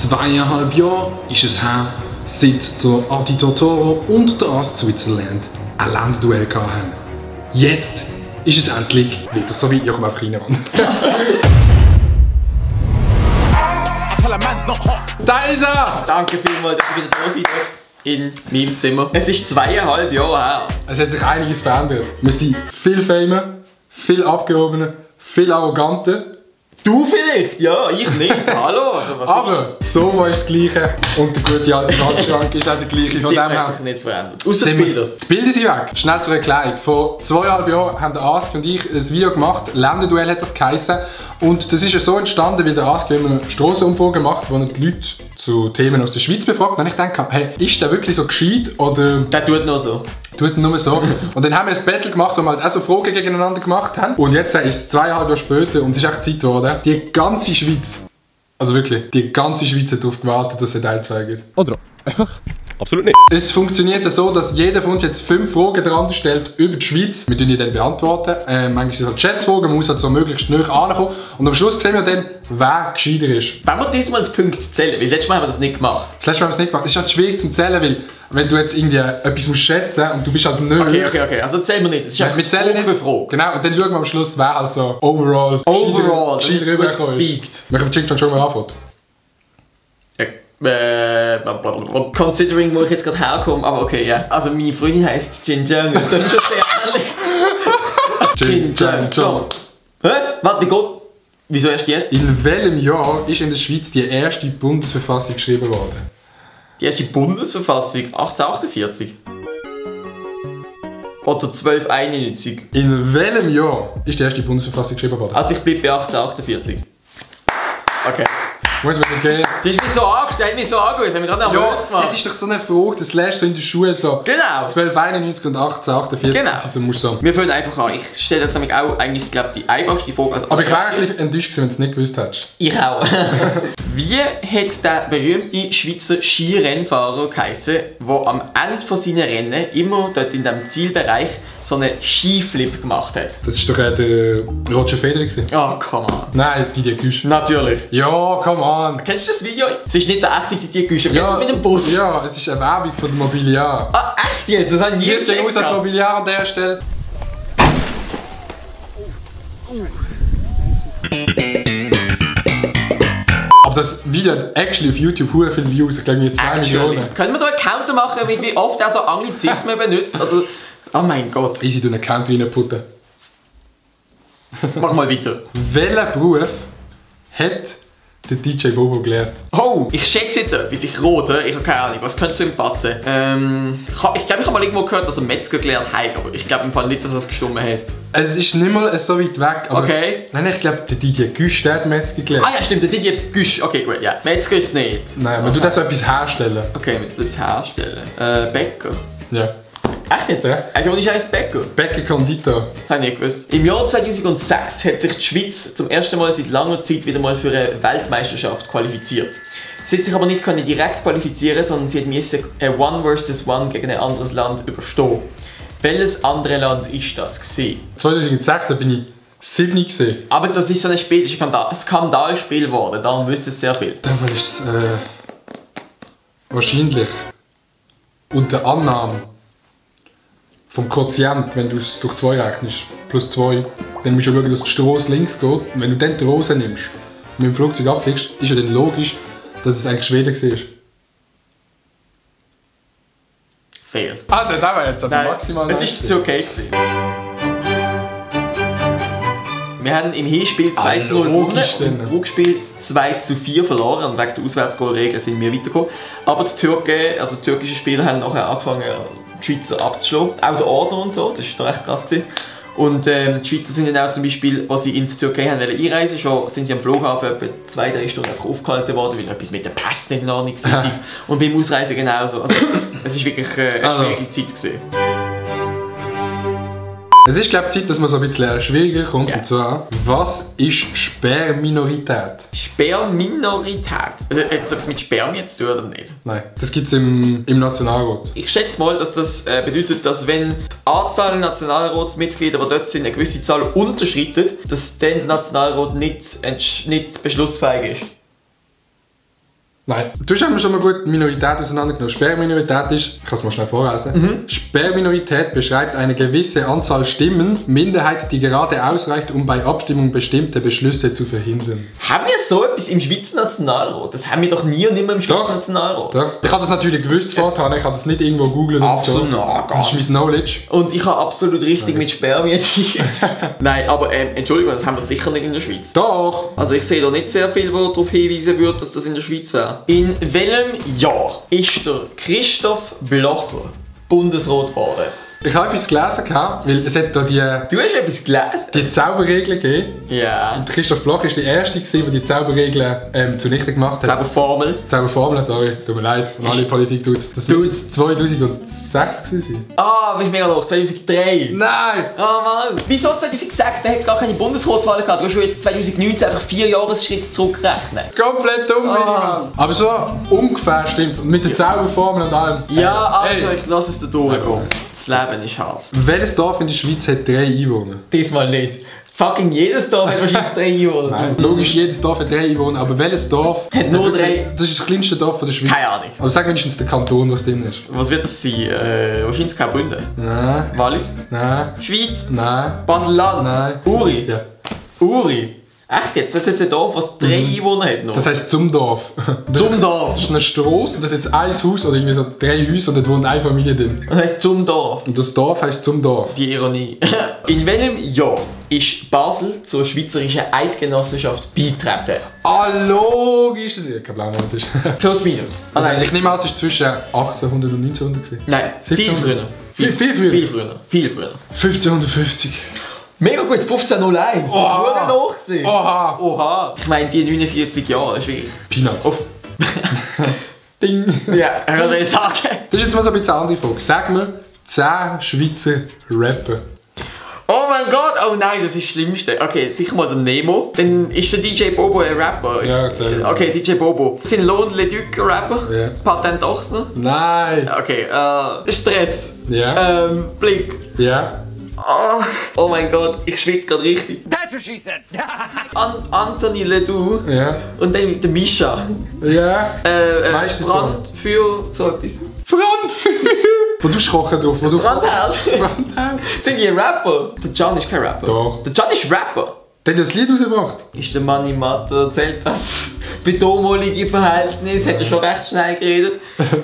2,5 Jahre ist es her, seit der Adi Totoro und der Ask Switzerland ein Länderduell hatten. Jetzt ist es endlich wieder so weit. Ich komme einfach rein. Da ist er! Danke vielmals, dass ich wieder da sein darf. In meinem Zimmer. Es ist 2,5 Jahre her. Es hat sich einiges verändert. Wir sind viel famer, viel abgehobener, viel arroganter. Du vielleicht? Ja, ich nicht. Hallo, also was Aber ist das? so war es das Gleiche und der gute alte Wandschrank ist auch der gleiche. Von dem hat sich nicht verändert. Außer die Bilder. Die Bilder sind weg. Schnell zur Erklärung. Vor 2,5 Jahren haben der Ask und ich ein Video gemacht. Länderduell hat das geheißen. Und das ist ja so entstanden, weil der Ask immer Strassenumfragen macht, wo er die Leute zu Themen aus der Schweiz befragt. Und ich denke, hey, ist der wirklich so gescheit oder... Der tut nur so. Tut nur so. Und dann haben wir ein Battle gemacht, wo wir halt auch so Fragen gegeneinander gemacht haben. Und jetzt ist es 2,5 Jahre später und es ist echt Zeit geworden. Die ganze Schweiz, also wirklich, die ganze Schweiz hat darauf gewartet, dass es Teil 2 gibt. Oder einfach absolut nicht. Es funktioniert so, dass jeder von uns jetzt 5 Fragen dran stellt über die Schweiz. Wir die dann beantworten. Manchmal sind es halt Schätzfragen, man muss halt so möglichst nahe ankommen. Und am Schluss sehen wir dann, wer gescheiter ist. Wenn wir diesmal die Punkte zählen, weil letztes Mal haben wir das nicht gemacht. Das letzte Mal haben wir es nicht gemacht. Es ist halt schwierig zu zählen, weil wenn du jetzt irgendwie etwas musst schätzen und du bist halt nahe. Okay. Also zählen wir nicht. Das ist einfach wir zählen nicht. Frage. Genau, und dann schauen wir am Schluss, wer halt so overall gescheiter rübergekommen ist. Wir können Chick schon mal anfangen. Considering, wo ich jetzt gerade herkomme, aber okay, ja. Also meine Freundin heisst Xinjiang, das klingt schon sehr ähnlich. Xinjiang. Hä? Warte, wie geht? Wieso erst jetzt? In welchem Jahr ist in der Schweiz die erste Bundesverfassung geschrieben worden? Die erste Bundesverfassung 1848? Oder 1291? In welchem Jahr ist die erste Bundesverfassung geschrieben worden? Also ich bleibe bei 1848. Okay. Muss man gehen. Die hat mich so angeschaut, das haben wir gerade nervös gemacht. Das ist doch so eine Frage, das lernst du in der Schule so. Genau. 1291 und 1848. Genau. Das ist so, musst du sagen. Wir fangen einfach an. Ich stelle jetzt nämlich auch eigentlich, glaube die einfachste Frage. Also, aber ich wäre ein bisschen enttäuscht gewesen, wenn du es nicht gewusst hättest. Ich auch. Wie hat der berühmte Schweizer Skirennfahrer geheißen, der am Ende von seinen Rennen immer dort in diesem Zielbereich so einen Skiflip gemacht hat? Das ist doch der Roger Federer gewesen. Oh, come on. Nein, Didier Güsch. Natürlich. Ja, come on. Kennst du das Video? Es ist nicht der echte Didier Güsch, aber jetzt mit dem Bus. Ja, es ist eine Werbung von der Mobiliar. Ah, echt jetzt? Das habe ich nie Hier ist der aus der Mobiliar an der Stelle. Aber das Video hat actually auf YouTube sehr viele Views, ich glaube 2 Millionen. Können wir da einen Counter machen, mit wie oft er so Anglizismen benutzt? Oder... Oh mein Gott. Easy, du einen Count reinputten. Mach mal weiter. Welchen Beruf hat der DJ Bobo gelernt? Oh, ich schätze jetzt etwas. Ich rote, ich habe keine Ahnung, was könnte zu ihm passen? Ich glaube, ich habe mal irgendwo gehört, dass er Metzger gelernt hat, aber ich glaube im Fall nicht, dass er es gestummen hat. Es ist nicht mal so weit weg, aber... Okay. Nein, ich glaube, der DJ Güsch, der hat Metzger gelernt. Ah ja, stimmt, der DJ Güsch. Okay, gut, ja. Metzger ist es nicht. Nein, man tut auch so etwas herstellen. Okay, mit etwas herstellen. Bäcker. Ja. Echt jetzt? Ja. Eigentlich ist heißt Bäcker. Bäcker Konditor. Habe ich nicht gewusst. Im Jahr 2006 hat sich die Schweiz zum ersten Mal seit langer Zeit wieder mal für eine Weltmeisterschaft qualifiziert. Sie hat sich aber nicht direkt qualifizieren, sondern sie musste ein 1 vs 1 gegen ein anderes Land überstehen. Welches andere Land ist das gewesen? 2006 da bin ich 7 gewesen. Aber das ist so ein Spiel, das ist ein Skandalspiel geworden, darum wissen es sehr viel. Dann ist es wahrscheinlich unter Annahme vom Quotient, wenn du es durch 2 rechnest, plus 2, dann musst du schauen, dass die Strasse links geht. Und wenn du dann die Rose nimmst und mit dem Flugzeug abfliegst, ist ja dann logisch, dass es eigentlich Schweden war. Fail. Ah, das war jetzt aber maximal. Es war die Türkei. Wir haben im Hinspiel 2:0 gewonnen, im Rückspiel 2:4 verloren und wegen der Auswärtsgoalregel sind wir weitergekommen. Aber die Türken, also die türkischen Spieler haben nachher angefangen, die Schweizer abzuschlagen. Auch der Ordner und so, das war recht krass. Und die Schweizer sind dann auch zum Beispiel, als sie in die Türkei haben einreisen, schon sind sie am Flughafen etwa 2-3 Stunden einfach aufgehalten worden, weil etwas mit dem Pass nicht in Ordnung war. Und beim Ausreisen genauso. Also, es war wirklich eine schwierige Zeit gewesen. Es ist, glaube ich, Zeit, dass man so ein bisschen schwieriger kommt. Ja. Und zwar, was ist Sperrminorität? Sperrminorität? Also, hat das etwas mit Sperren jetzt zu tun oder nicht? Nein, das gibt es im Nationalrat. Ich schätze mal, dass das bedeutet, dass wenn die Anzahl der Nationalratsmitglieder, die dort sind, eine gewisse Zahl unterschreitet, dass dann der Nationalrat nicht beschlussfähig ist. Nein. Du hast schon mal gut Minorität auseinandergenommen. Sperrminorität ist, ich kann es mal schnell vorlesen. Sperrminorität beschreibt eine gewisse Anzahl Stimmen, Minderheit, die gerade ausreicht, um bei Abstimmung bestimmte Beschlüsse zu verhindern. Haben wir so etwas im Schweizer Nationalrat? Das haben wir doch nie und nimmer im Schweizer Nationalrat. Doch. Ich habe das natürlich gewusst vorher, ich habe das nicht irgendwo googeln oder so. Das ist mein Knowledge. Und ich habe absolut richtig mit Spermien. Nein, aber Entschuldigung, das haben wir sicher nicht in der Schweiz. Doch! Also ich sehe da nicht sehr viel, wo darauf hinweisen würde, dass das in der Schweiz wäre. In welchem Jahr ist der Christoph Blocher Bundesrat geworden? Ich habe etwas gelesen, weil es hat da Du hast etwas gelesen? die Zauberregeln gegeben. Ja. Und Christoph Bloch war der Erste, der die Zauberregeln zunichte gemacht hat. Zauberformel. Zauberformel, sorry, tut mir leid, alle Politik tut es. Das müsste 2006 sein. Ah, bist mega hoch, 2003. Nein! Ah Mann! Wieso 2006? Da hat es gar keine Bundesratswahl gehabt. Du hast schon jetzt 2019 einfach 4 Jahresschritte zurückrechnen. Komplett dumm, Mann! Aber so ungefähr stimmt's. Und mit der Zauberformel und allem. Ja, also ich lasse es da durchgehen. Das Leben ist hart. Welches Dorf in der Schweiz hat 3 Einwohner? Diesmal nicht. Fucking jedes Dorf hat wahrscheinlich 3 Einwohner. Nein, logisch, jedes Dorf hat 3 Einwohner, aber welches Dorf hat nur 3? Das ist das kleinste Dorf der Schweiz. Keine Ahnung. Aber sag wenigstens den Kanton, was drin ist. Was wird das sein? Wahrscheinlich Graubünden. Nein. Wallis? Nein. Schweiz? Nein. Basel-Land? Nein. Uri? Ja. Uri? Echt jetzt? Das ist jetzt ein Dorf, das 3 Einwohner hat noch? Das heisst zum Dorf. Zum Dorf? Das ist eine Strasse, da hat jetzt ein Haus oder irgendwie so 3 Häuser und dort wohnt eine Familie drin. Das heisst zum Dorf? Und das Dorf heisst zum Dorf. Die Ironie. In welchem Jahr ist Basel zur Schweizerischen Eidgenossenschaft beigetreten? Ah, logisch! Ich habe keine Ahnung, was es ist. Plus minus. Also ich nehme an, es war zwischen 1800 und 1900 gewesen. Nein, viel 1700. früher. Viel früher? Viel früher. Viel früher. 1550. Mega gut, 1501. Oha. Noch gesehen. Oha! Oha. Ich meine, die 49 Jahre, das ist wirklich... Peanuts. Auf. Ding! Ja, ich würde sagen. Das ist jetzt mal so ein bisschen eine andere Frage. Sag mir 10 Schweizer Rapper. Oh mein Gott, oh nein, das ist das Schlimmste. Okay, sicher mal der Nemo. Dann ist der DJ Bobo ein Rapper. Ja, erzähl. Okay, DJ Bobo. Sind Lohn Leduc ein Rapper? Ja. Patent Ochsner? Nein! Okay, Stress. Ja. Blick. Ja. Oh mein Gott, ich schwitze gerade richtig. That's what she said. Anthony Ledoux. Ja. Und dann mit der Mischa. Ja. Meistens Brand für so etwas. Brandfeuer! Wo du kochen drauf, wo du... Brandherd. Brandherd. Sind die ein Rapper? Der Can ist kein Rapper. Doch. Der Can ist Rapper. Der hat das Lied rausgebracht. Ist der Manni Matto erzählt, dass bei damaligen Verhältnissen hat er schon recht schnell geredet.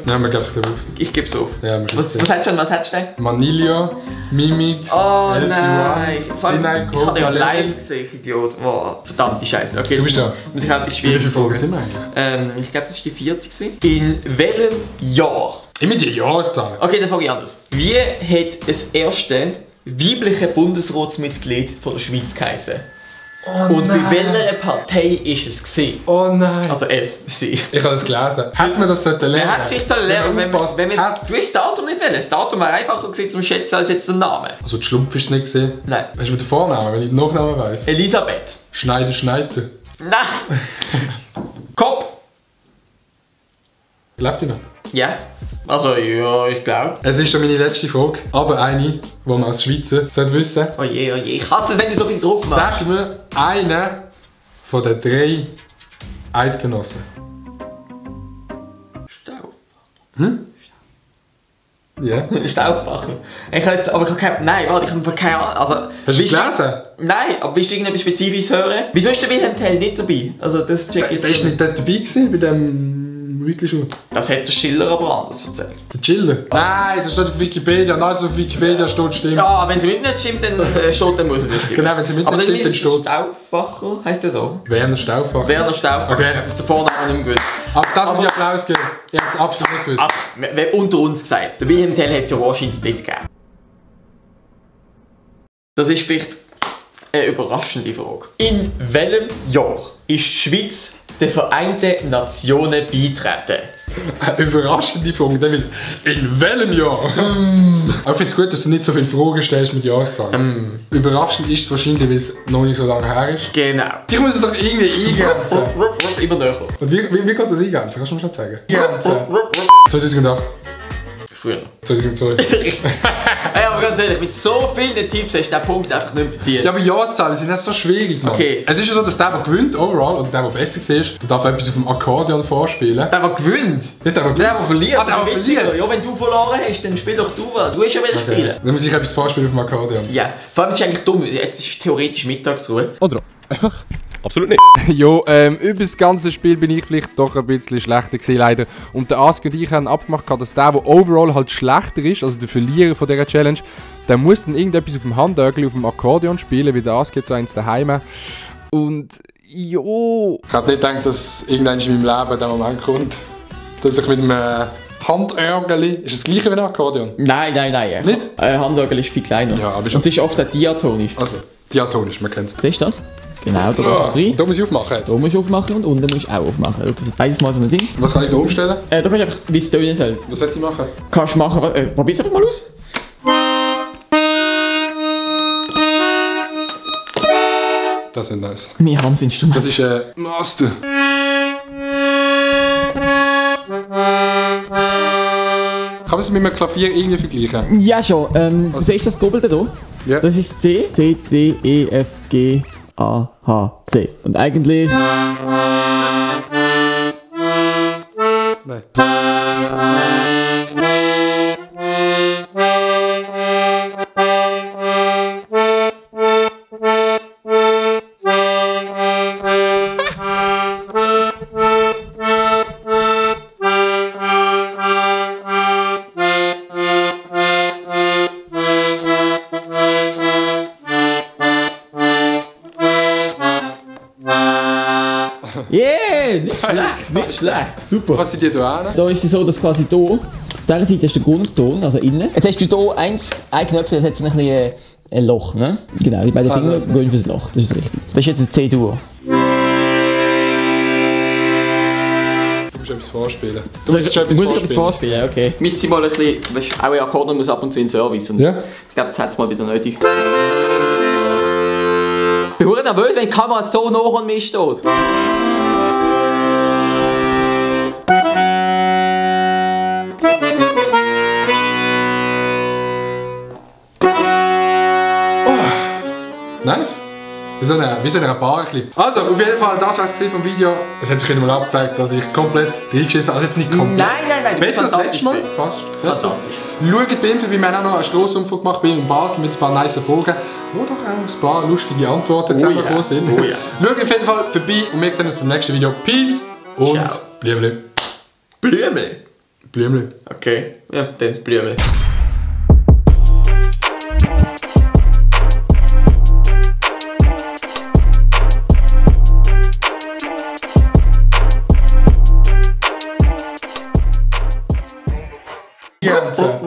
Nein, wir geben es auf. Ich gebe es auf. Ja, Was hättest du denn? Manila, Mimix, Oh LC1, nein! Sinai, Ich habe ja live gesehen, Idiot. Wow, verdammte Scheiße. Okay, Du bist da. Muss ich auch etwas Wie viele Schwieriges Folgen fragen. sind wir eigentlich? Ich glaube, das war die 4. gewesen. In welchem Jahr? Immer die Jahreszahlen. Okay, dann frage ich anders. Wie hat das erste weibliche Bundesratsmitglied von der Schweiz geheißen? Und bei welcher Partei war es gewesen? Oh nein. Also sie. Ich habe das gelesen. Hätte man das lernen Man hätte vielleicht lernen wenn aufpasst. man du hast das Datum nicht wählen. Das Datum wäre einfacher gewesen zum Schätzen als jetzt der Name. Also die Schlumpf ist es nicht gesehen. Nein. Hast du mir den Vornamen, wenn ich den Nachnamen weiss? Elisabeth. Schneider. Nein. Kopf. Lebt ihr noch? Ja. Also ja, ich glaube. Es ist schon meine letzte Frage, aber eine, die man als Schweizer sollte wissen. Oh je, oh je. Ich hasse es, wenn du so viel Druck machst. Sag mir einen von den 3 Eidgenossen. Ja. Stauffacher. Ich habe jetzt, aber ich habe keine... Nein, warte, ich habe keine Ahnung. Also, Hast du es gelesen? Nein, aber willst du irgendetwas Spezifisches hören? Wieso ist der Wilhelm Tell nicht dabei? Also das check ich Der jetzt ist nicht dort dabei gewesen, bei dem Rütli-Schuh. Das hat der Schiller aber anders erzählt. Der Chiller? Nein, das steht auf Wikipedia und alles auf Wikipedia steht stimmt. Ja, wenn sie mit nicht stimmt, dann steht, dann muss es ja stimmen. Genau, wenn sie mit aber nicht stimmt, dann steht es. Stauffacher, heisst der so? Werner Stauffacher. Werner Stauffacher. Okay. Das ist der Vorname nicht mehr gut. Aber das muss ich Applaus geben. Ich habe es absolut nicht gewusst. Also, wir unter uns gesagt, der Wilhelm Tell hat es ja wahrscheinlich nicht gegeben. Das ist vielleicht eine überraschende Frage. In welchem Jahr ist die Schweiz den Vereinten Nationen beitreten? Eine überraschende Frage, David. In welchem Jahr? Aber ich finde es gut, dass du nicht so viele Fragen stellst mit Jahreszahlen. Überraschend ist es wahrscheinlich, weil es noch nicht so lange her ist. Genau. Ich muss es doch irgendwie eingrenzen. Immer näher. Und wie geht das eingrenzen? Kannst du mir schon sagen? Eingrenzen. 2008. Früher. 2002. Hey, aber ganz ehrlich, mit so vielen Tipps hast du den Punkt einfach nicht verdient. Ja, aber Jahreszahlen sind nicht so schwierig, Mann. Okay. Es ist ja so, dass der gewinnt, overall, oder der besser war, der darf etwas auf dem Akkordeon vorspielen. Der gewinnt? Nicht der gewinnt. Der verliert. Ah, der verliert. Ja, wenn du verloren hast, dann spiel doch du was. Du hast ja wieder spielen. Dann muss ich etwas vorspielen auf dem Akkordeon. Ja, vor allem ist es eigentlich dumm, jetzt ist theoretisch Mittagsruhe. Oder einfach absolut nicht. Jo, über das ganze Spiel bin ich vielleicht doch ein bisschen schlechter gewesen, leider. Und der Ask und ich haben abgemacht, dass der overall halt schlechter ist, also der Verlierer von dieser Challenge, der muss dann irgendetwas auf dem Handörgel, auf dem Akkordeon spielen, weil der Ask jetzt so eins daheim. Und jo. Ich hätte nicht gedacht, dass irgendwann in meinem Leben der Moment kommt, dass ich mit einem Handörgeli, ist das gleiche wie ein Akkordeon? Nein. Nicht? Handorgel ist viel kleiner. Ja, aber und es ist oft auch diatonisch. Also, diatonisch, man kennt es. Siehst du das? Genau, da Ja, rein. da muss ich aufmachen jetzt. Da musst du aufmachen und unten musst du auch aufmachen. Das ist beides mal so ein Ding. Was kann ich da umstellen? Da kannst du einfach, wie es tönen soll. Was sollte ich machen? Kannst du machen, probier's einfach mal aus. Das ist nice. Wir haben das Instrument. Das ist ein Master. Kann man es mit einem Klavier irgendwie vergleichen? Ja schon, du siehst das Gobbelte hier? Ja. Das ist C, C, D, E, F, G, A, H, C. Und eigentlich... Nein. Yeah, nicht schlecht, nicht schlecht. Super. Was sind die da an? Da ist es so, dass quasi hier, auf dieser Seite ist der Grundton, also innen. Jetzt hast du hier ein Knöpfchen, das hat so ein bisschen ein Loch, ne? Genau, die beiden Finger gehen für das Loch, das ist richtig. Das ist jetzt ein C-Dur. Du musst etwas vorspielen. Du Muss musst ich etwas vorspielen? Ja, okay. Müsste mal ein bisschen, weißt, auch ein Akkordeon muss ab und zu in Service. Und Ja. ich glaube, das hat es mal wieder nötig. Ich bin verdammt nervös, wenn die Kamera so nah an mir steht. Nice. Wie so eine Bar. Also, auf jeden Fall, das war es vom Video. Es hat sich wieder mal abgezeigt, dass ich komplett reingeschissen habe. Also jetzt nicht komplett. Nein, du bist Besser als letztes Mal. Fast. Fantastisch. Schaut bei ihm vorbei, wir haben auch noch einen Stossumfang gemacht bei ihm in Basel mit ein paar nice Fragen, wo doch auch ein paar lustige Antworten zusammengekommen sind. Oh ja. Schaut auf jeden Fall vorbei und wir sehen uns beim nächsten Video. Peace und Ciao. Blümli. Blümel? Blümli. Okay, ja, dann Blümel. Die ganze.